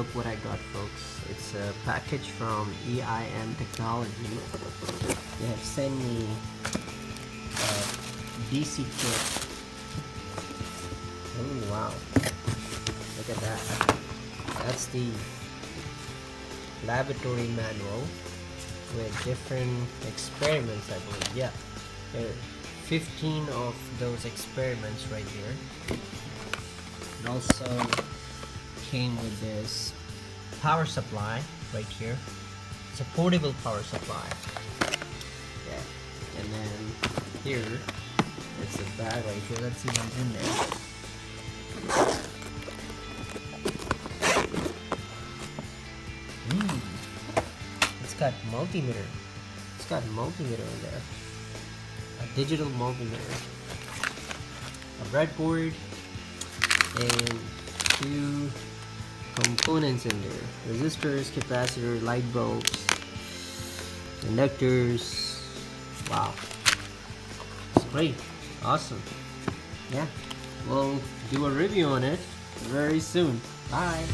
look what I got, folks. It's a package from EIM Technology. They have sent me a DC kit. Oh wow, look at that. That's the laboratory manual with different experiments, I believe. Yeah, there are 15 of those experiments right here. It also came with this power supply right here. It's a portable power supply. Yeah, and then here it's a bag right here. Let's see what's in there. It's got multimeter. It's got multimeter in there. A digital multimeter. A breadboard and two components in there: resistors, capacitor, light bulbs, inductors. Wow, it's great, awesome. Yeah, we'll do a review on it very soon. Bye.